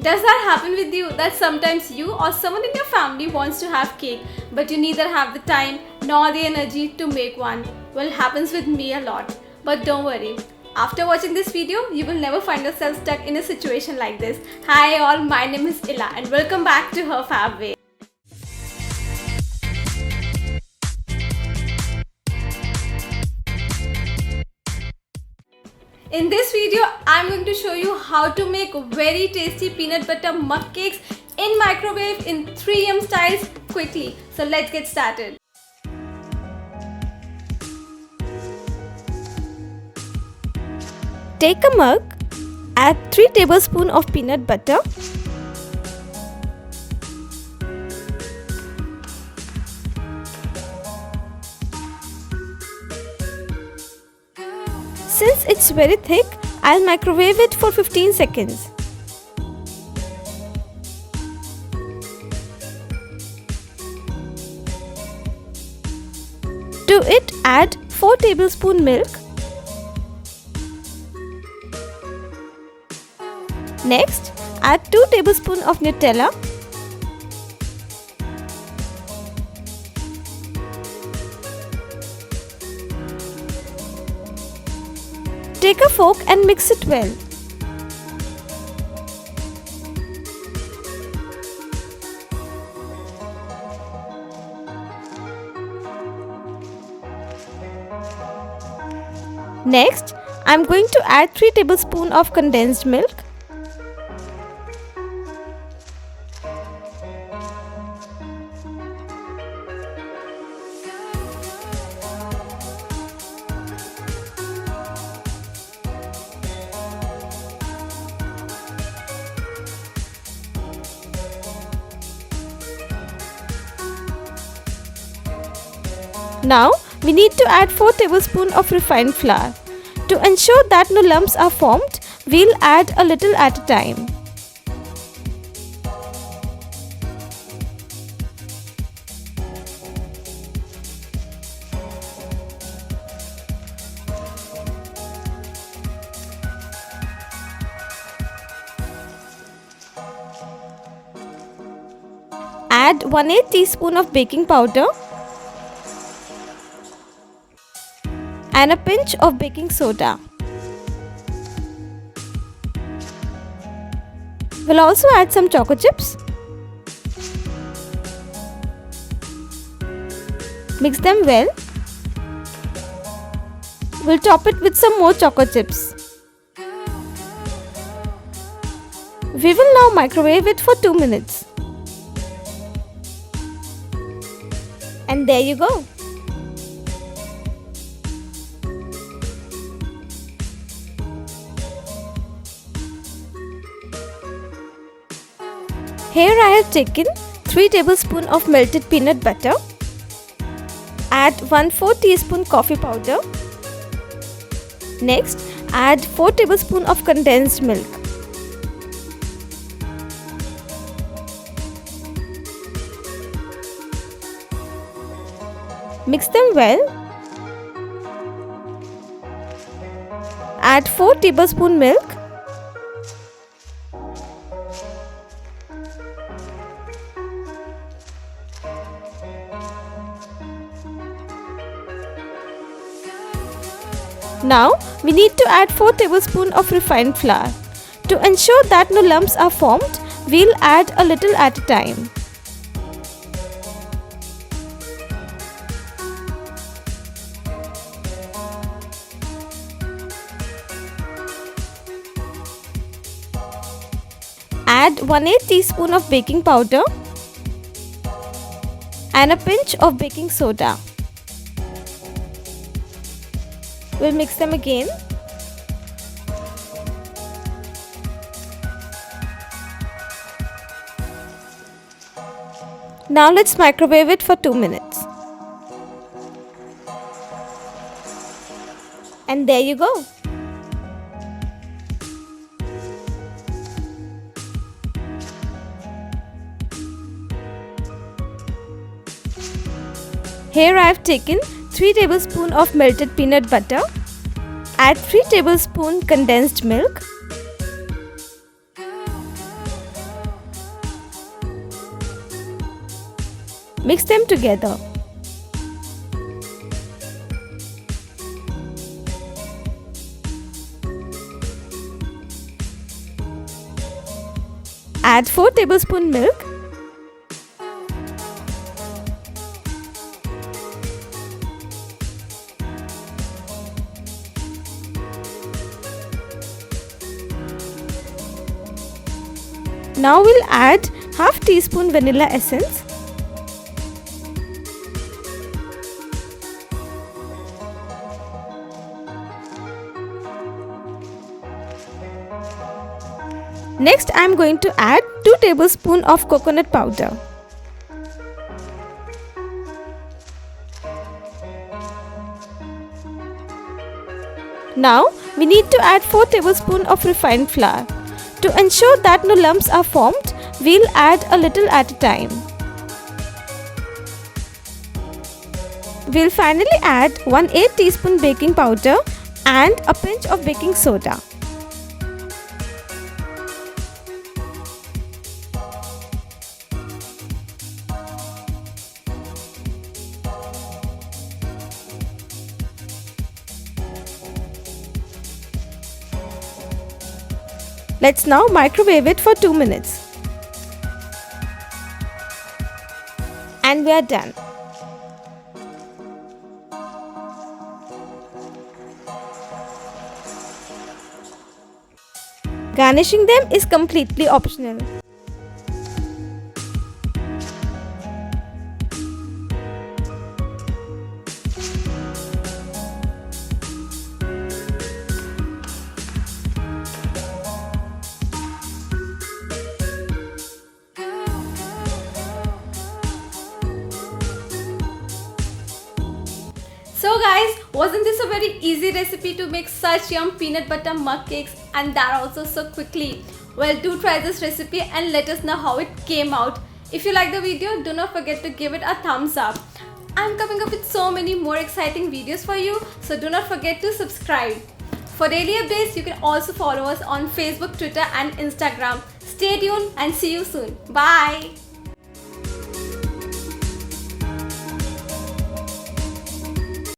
Does that happen with you, that sometimes you or someone in your family wants to have cake, but you neither have the time nor the energy to make one? Well, it happens with me a lot. But don't worry. After watching this video, you will never find yourself stuck in a situation like this. Hi all, my name is Ila and welcome back to Her Fab Way. In this video, I'm going to show you how to make very tasty peanut butter mug cakes in microwave in 3M styles quickly. So let's get started. Take a mug, add 3 tablespoons of peanut butter, since it's very thick, I'll microwave it for 15 seconds. To it, add 4 tablespoons milk. Next, add 2 tablespoons of Nutella. Take a fork and mix it well. Next, I'm going to add 3 tablespoons of condensed milk. Now, we need to add 4 tablespoons of refined flour. To ensure that no lumps are formed, we'll add a little at a time. Add 1/8 teaspoon of baking powder and a pinch of baking soda. We'll also add some choco chips. Mix them well. We'll top it with some more choco chips. We will now microwave it for 2 minutes. And there you go. Here I have taken 3 tablespoons of melted peanut butter. Add 1/4 teaspoon coffee powder. Next, add 4 tablespoons of condensed milk. Mix them well. Add 4 tablespoons milk. Now, we need to add 4 tablespoons of refined flour. To ensure that no lumps are formed, we'll add a little at a time. Add 1/8 teaspoon of baking powder and a pinch of baking soda. We'll mix them again. Now let's microwave it for 2 minutes. And there you go. Here I have taken 3 tablespoons of melted peanut butter. Add 3 tablespoons condensed milk. Mix them together. Add 4 tablespoon milk. Now we'll add half teaspoon vanilla essence. Next, I am going to add 2 tablespoons of coconut powder. Now, we need to add 4 tablespoons of refined flour. To ensure that no lumps are formed, we'll add a little at a time. We'll finally add 1/8 teaspoon baking powder and a pinch of baking soda. Let's now microwave it for 2 minutes. And we are done. Garnishing them is completely optional. So guys, wasn't this a very easy recipe to make such yum peanut butter mug cakes, and that also so quickly? Well, do try this recipe and let us know how it came out. If you like the video, do not forget to give it a thumbs up. I'm coming up with so many more exciting videos for you, so do not forget to subscribe. For daily updates, you can also follow us on Facebook, Twitter and Instagram. Stay tuned and see you soon. Bye!